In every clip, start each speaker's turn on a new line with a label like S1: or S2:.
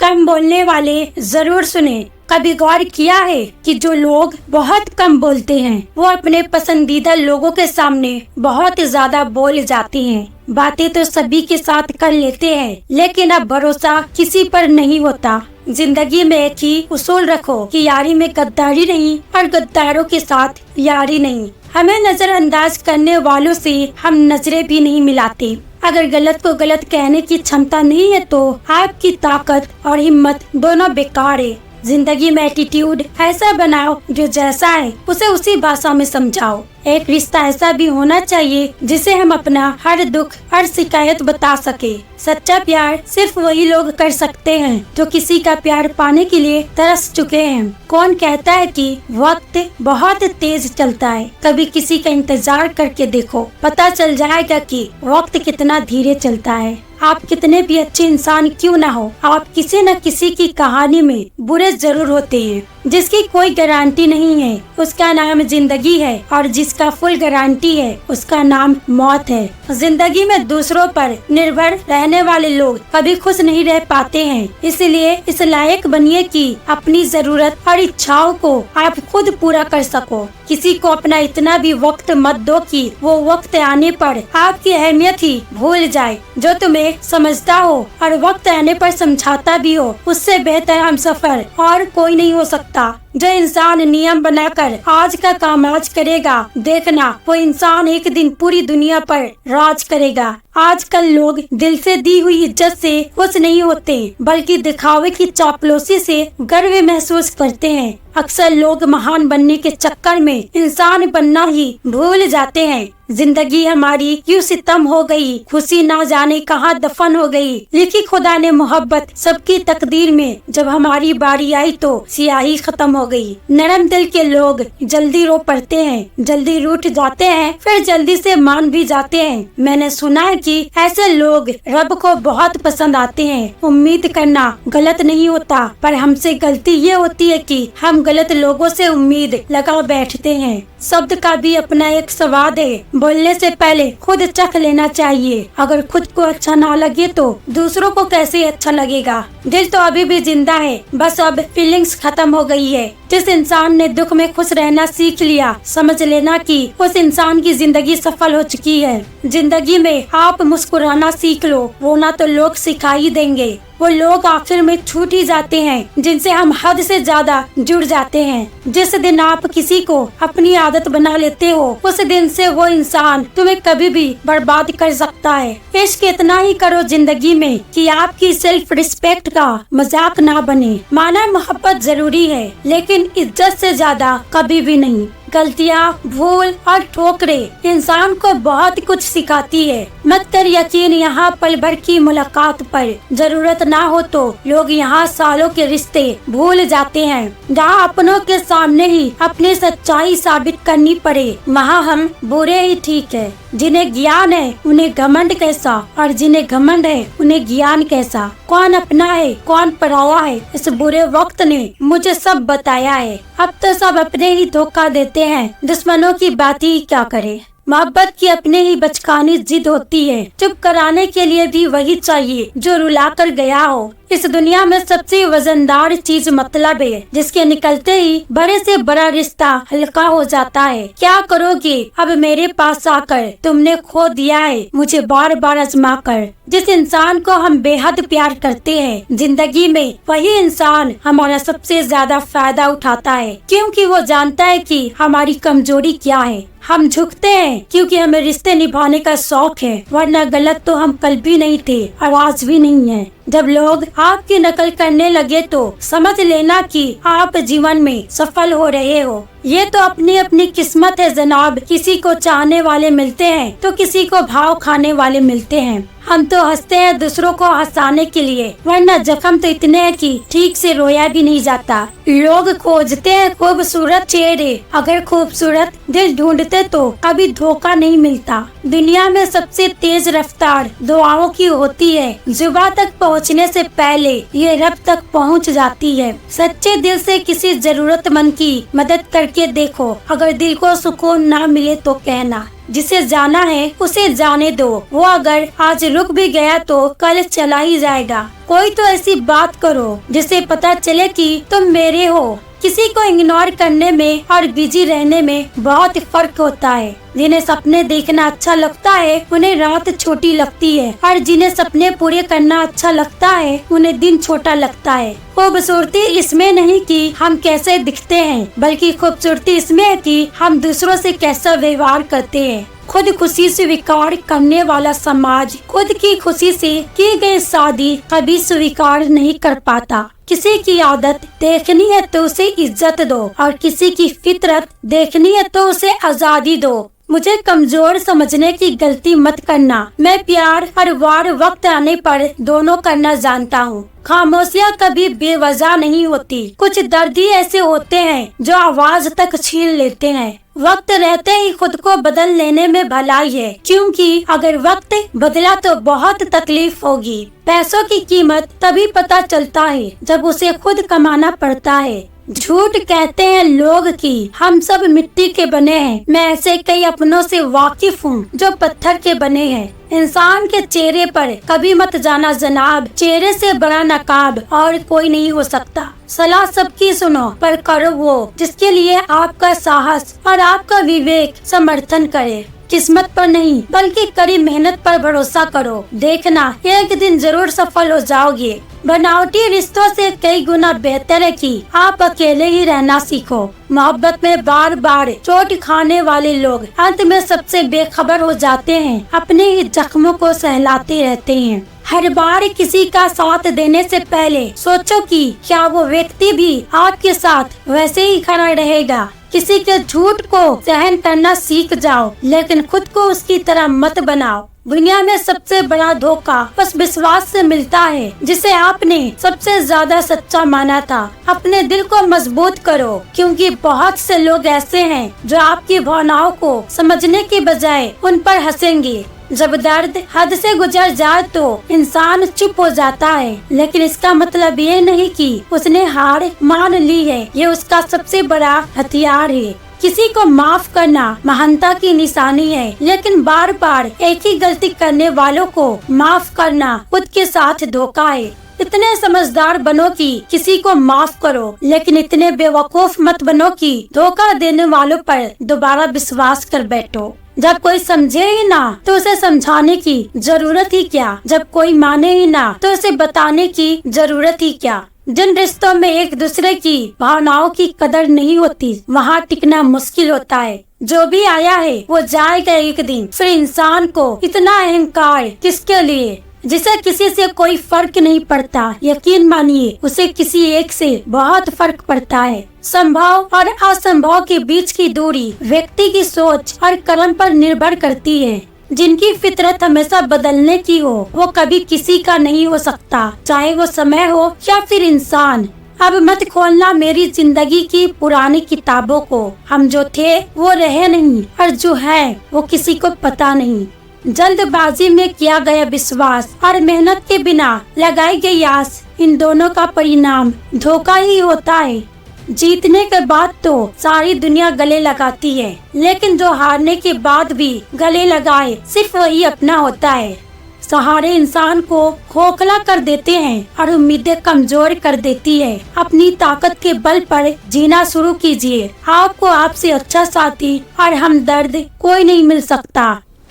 S1: कम बोलने वाले जरूर सुने। कभी गौर किया है कि जो लोग बहुत कम बोलते हैं वो अपने पसंदीदा लोगों के सामने बहुत ज्यादा बोल जाते हैं। बातें तो सभी के साथ कर लेते हैं, लेकिन अब भरोसा किसी पर नहीं होता। जिंदगी में एक ही उसूल रखो कि यारी में गद्दारी नहीं और गद्दारों के साथ यारी नहीं। हमें नजरअंदाज करने वालों से हम नजरें भी नहीं मिलाते। अगर गलत को गलत कहने की क्षमता नहीं है तो आपकी ताकत और हिम्मत दोनों बेकार है। जिंदगी में एटीट्यूड ऐसा बनाओ जो जैसा है उसे उसी भाषा में समझाओ। एक रिश्ता ऐसा भी होना चाहिए जिसे हम अपना हर दुख हर शिकायत बता सके। सच्चा प्यार सिर्फ वही लोग कर सकते हैं जो किसी का प्यार पाने के लिए तरस चुके हैं। कौन कहता है कि वक्त बहुत तेज चलता है? कभी किसी का इंतजार करके देखो, पता चल जाएगा कि वक्त कितना धीरे चलता है। आप कितने भी अच्छे इंसान क्यों ना हो, आप किसी न किसी की कहानी में बुरे जरूर होते हैं। जिसकी कोई गारंटी नहीं है उसका नाम जिंदगी है, और जिसका फुल गारंटी है उसका नाम मौत है। जिंदगी में दूसरों पर निर्भर रहने वाले लोग कभी खुश नहीं रह पाते हैं। इसलिए इस लायक बनिए कि अपनी जरूरत और इच्छाओं को आप खुद पूरा कर सको। किसी को अपना इतना भी वक्त मत दो कि वो वक्त आने पर आपकी अहमियत ही भूल जाए। जो तुम्हें समझता हो और वक्त आने पर समझाता भी हो, उससे बेहतर हमसफर और कोई नहीं हो सकता। जो इंसान नियम बनाकर आज का काम आज करेगा, देखना वो इंसान एक दिन पूरी दुनिया पर राज करेगा। आजकल लोग दिल से दी हुई इज्जत से खुश नहीं होते, बल्कि दिखावे की चापलूसी से गर्व महसूस करते हैं। अक्सर लोग महान बनने के चक्कर में इंसान बनना ही भूल जाते हैं। जिंदगी हमारी क्यों सितम हो गई, खुशी ना जाने कहाँ दफन हो गई। लिखी खुदा ने मोहब्बत सबकी तकदीर में, जब हमारी बारी आई तो सियाही खत्म हो गई। नरम दिल के लोग जल्दी रो पड़ते हैं, जल्दी रूठ जाते हैं, फिर जल्दी से मान भी जाते हैं। मैंने सुना है कि ऐसे लोग रब को बहुत पसंद आते हैं। उम्मीद करना गलत नहीं होता, पर हमसे गलती ये होती है कि हम गलत लोगों से उम्मीद लगा बैठते हैं। शब्द का भी अपना एक स्वाद है, बोलने से पहले खुद चख लेना चाहिए। अगर खुद को अच्छा ना लगे तो दूसरों को कैसे अच्छा लगेगा। दिल तो अभी भी जिंदा है, बस अब फीलिंग्स खत्म हो गई है। जिस इंसान ने दुख में खुश रहना सीख लिया, समझ लेना कि उस इंसान की जिंदगी सफल हो चुकी है। जिंदगी में आप मुस्कुराना सीख लो, रोना तो लोग सिखा ही देंगे। वो लोग आखिर में छूट ही जाते हैं जिनसे हम हद से ज्यादा जुड़ जाते हैं। जिस दिन आप किसी को अपनी आदत बना लेते हो, उस दिन से वो इंसान तुम्हें कभी भी बर्बाद कर सकता है। इश्क इतना ही करो जिंदगी में कि आपकी सेल्फ रिस्पेक्ट का मजाक ना बने। माना मोहब्बत जरूरी है, लेकिन इज्जत से ज्यादा कभी भी नहीं। गलतियाँ, भूल और ठोकरें इंसान को बहुत कुछ सिखाती है। मत कर यकीन यहाँ पल भर की मुलाकात पर, जरूरत ना हो तो लोग यहाँ सालों के रिश्ते भूल जाते हैं। जहाँ अपनों के सामने ही अपनी सच्चाई साबित करनी पड़े, वहाँ हम बुरे ही ठीक है। जिन्हें ज्ञान है उन्हें घमंड कैसा, और जिन्हें घमंड है उन्हें ज्ञान कैसा। कौन अपना है कौन पराया है, इस बुरे वक्त ने मुझे सब बताया है। अब तो सब अपने ही धोखा देते हैं, दुश्मनों की बात ही क्या करे। मोहब्बत की अपने ही बचकानी जिद होती है, चुप कराने के लिए भी वही चाहिए जो रुला कर गया हो। इस दुनिया में सबसे वजनदार चीज मतलब है, जिसके निकलते ही बड़े से बड़ा रिश्ता हल्का हो जाता है। क्या करोगे अब मेरे पास आकर, तुमने खो दिया है मुझे बार बार आजमा कर। जिस इंसान को हम बेहद प्यार करते हैं जिंदगी में, वही इंसान हमारा सबसे ज्यादा फायदा उठाता है, क्योंकि वो जानता है कि हमारी कमजोरी क्या है। हम झुकते हैं क्योंकि हमें रिश्ते निभाने का शौक है, वरना गलत तो हम कल भी नहीं थे और आज भी नहीं है। जब लोग आपकी नकल करने लगे तो समझ लेना कि आप जीवन में सफल हो रहे हो। ये तो अपनी अपनी किस्मत है जनाब। किसी को चाहने वाले मिलते हैं तो किसी को भाव खाने वाले मिलते हैं। हम तो हंसते हैं दूसरों को हंसाने के लिए, वरना जख्म तो इतने हैं कि ठीक से रोया भी नहीं जाता। लोग खोजते हैं खूबसूरत चेहरे, अगर खूबसूरत दिल ढूंढते तो कभी धोखा नहीं मिलता। दुनिया में सबसे तेज रफ्तार दुआओं की होती है, जुबान तक पहुंचने से पहले ये रब तक पहुंच जाती है। सच्चे दिल से किसी जरूरतमंद की मदद करके करके देखो, अगर दिल को सुकून ना मिले तो कहना। जिसे जाना है उसे जाने दो, वो अगर आज रुक भी गया तो कल चला ही जाएगा। कोई तो ऐसी बात करो जिसे पता चले कि तुम मेरे हो। किसी को इग्नोर करने में और बिजी रहने में बहुत फर्क होता है। जिन्हें सपने देखना अच्छा लगता है उन्हें रात छोटी लगती है, और जिन्हें सपने पूरे करना अच्छा लगता है उन्हें दिन छोटा लगता है। खूबसूरती इसमें नहीं कि हम कैसे दिखते हैं, बल्कि खूबसूरती इसमें है कि हम दूसरों से कैसा व्यवहार करते हैं। खुद खुशी स्वीकार करने वाला समाज खुद की खुशी से की गई शादी कभी स्वीकार नहीं कर पाता। किसी की आदत देखनी है तो उसे इज्जत दो, और किसी की फितरत देखनी है तो उसे आजादी दो। मुझे कमजोर समझने की गलती मत करना। मैं प्यार और वार वक्त आने पर दोनों करना जानता हूँ। खामोशियाँ कभी बेवजह नहीं होती। कुछ दर्द ही ऐसे होते हैं जो आवाज तक छीन लेते हैं। वक्त रहते ही खुद को बदल लेने में भलाई है, क्योंकि अगर वक्त बदला तो बहुत तकलीफ होगी। पैसों की कीमत तभी पता चलता है जब उसे खुद कमाना पड़ता है। झूठ कहते हैं लोग कि हम सब मिट्टी के बने हैं। मैं ऐसे कई अपनों से वाकिफ हूँ जो पत्थर के बने हैं। इंसान के चेहरे पर कभी मत जाना जनाब, चेहरे से बड़ा नकाब और कोई नहीं हो सकता। सलाह सबकी सुनो, पर करो वो जिसके लिए आपका साहस और आपका विवेक समर्थन करे। किस्मत पर नहीं बल्कि कड़ी मेहनत पर भरोसा करो, देखना एक दिन जरूर सफल हो जाओगे। बनावटी रिश्तों से कई गुना बेहतर है कि आप अकेले ही रहना सीखो। मोहब्बत में बार बार चोट खाने वाले लोग अंत में सबसे बेखबर हो जाते हैं, अपने ही जख्मों को सहलाते रहते हैं। हर बार किसी का साथ देने से पहले सोचो कि क्या वो व्यक्ति भी आपके साथ वैसे ही खड़ा रहेगा। किसी के झूठ को सहन करना सीख जाओ, लेकिन खुद को उसकी तरह मत बनाओ। दुनिया में सबसे बड़ा धोखा उस विश्वास से मिलता है जिसे आपने सबसे ज्यादा सच्चा माना था। अपने दिल को मजबूत करो, क्योंकि बहुत से लोग ऐसे हैं जो आपकी भावनाओं को समझने की बजाय उन पर हंसेंगे। जब दर्द हद से गुजर जाए तो इंसान चुप हो जाता है, लेकिन इसका मतलब ये नहीं कि उसने हार मान ली है। ये उसका सबसे बड़ा हथियार है। किसी को माफ करना महानता की निशानी है, लेकिन बार बार एक ही गलती करने वालों को माफ करना खुद के साथ धोखा है। इतने समझदार बनो कि किसी को माफ करो, लेकिन इतने बेवकूफ मत बनो कि धोखा देने वालों पर दोबारा विश्वास कर बैठो। जब कोई समझे ही ना तो उसे समझाने की जरूरत ही क्या, जब कोई माने ही ना तो उसे बताने की जरूरत ही क्या। जिन रिश्तों में एक दूसरे की भावनाओं की कदर नहीं होती, वहाँ टिकना मुश्किल होता है। जो भी आया है वो जाएगा एक दिन। फिर इंसान को इतना अहंकार किसके लिए, जिसे किसी से कोई फर्क नहीं पड़ता। यकीन मानिए उसे किसी एक से बहुत फर्क पड़ता है। संभव और असंभव के बीच की दूरी व्यक्ति की सोच और कर्म पर निर्भर करती है। जिनकी फितरत हमेशा बदलने की हो वो कभी किसी का नहीं हो सकता, चाहे वो समय हो या फिर इंसान। अब मत खोलना मेरी जिंदगी की पुरानी किताबों को। हम जो थे वो रहे नहीं, और जो है वो किसी को पता नहीं। जल्दबाजी में किया गया विश्वास और मेहनत के बिना लगाई गई आस, इन दोनों का परिणाम धोखा ही होता है। जीतने के बाद तो सारी दुनिया गले लगाती है, लेकिन जो हारने के बाद भी गले लगाए सिर्फ वही अपना होता है। सहारे इंसान को खोखला कर देते हैं और उम्मीदें कमजोर कर देती है। अपनी ताकत के बल पर जीना शुरू कीजिए। आपको आपसे अच्छा साथी और हमदर्द कोई नहीं मिल सकता।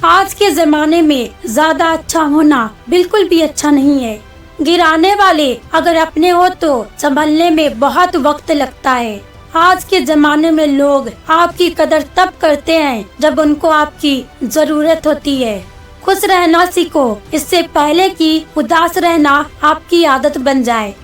S1: आज के जमाने में ज्यादा अच्छा होना बिल्कुल भी अच्छा नहीं है। गिराने वाले अगर अपने हो तो संभलने में बहुत वक्त लगता है। आज के जमाने में लोग आपकी कदर तब करते हैं जब उनको आपकी जरूरत होती है। खुश रहना सीखो, इससे पहले कि उदास रहना आपकी आदत बन जाए।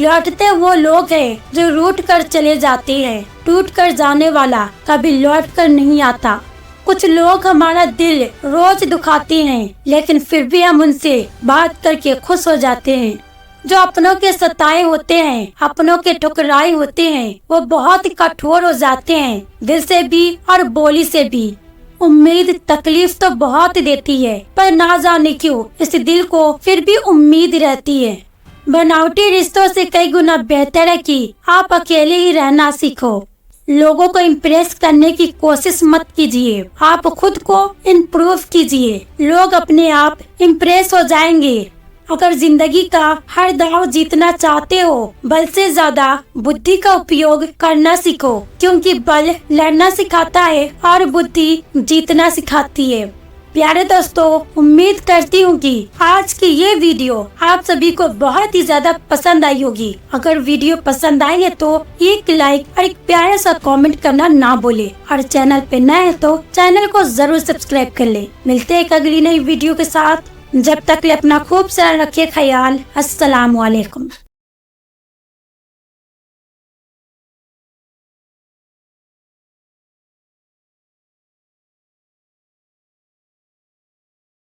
S1: लौटते वो लोग हैं जो रूठ कर चले जाते हैं। टूट कर जाने वाला कभी लौट कर नहीं आता। कुछ लोग हमारा दिल रोज दुखाते हैं, लेकिन फिर भी हम उनसे बात करके खुश हो जाते हैं। जो अपनों के सताए होते हैं, अपनों के ठुकराए होते हैं, वो बहुत कठोर हो जाते हैं, दिल से भी और बोली से भी। उम्मीद तकलीफ तो बहुत देती है, पर ना जाने क्यों इस दिल को फिर भी उम्मीद रहती है। बनावटी रिश्तों से कई गुना बेहतर है कि आप अकेले ही रहना सीखो। लोगों को इम्प्रेस करने की कोशिश मत कीजिए, आप खुद को इम्प्रूव कीजिए। लोग अपने आप इम्प्रेस हो जाएंगे। अगर जिंदगी का हर दाव जीतना चाहते हो, बल से ज्यादा बुद्धि का उपयोग करना सीखो, क्योंकि बल लड़ना सिखाता है और बुद्धि जीतना सिखाती है। प्यारे दोस्तों, उम्मीद करती हूँ कि आज की ये वीडियो आप सभी को बहुत ही ज्यादा पसंद आई होगी। अगर वीडियो पसंद आई है तो एक लाइक और एक प्यारा सा कमेंट करना ना भूले, और चैनल पे नए हैं तो चैनल को जरूर सब्सक्राइब कर ले। मिलते हैं एक अगली नई वीडियो के साथ। जब तक ले अपना खूब सारा रखिए ख्याल। अस्सलाम वालेकुम।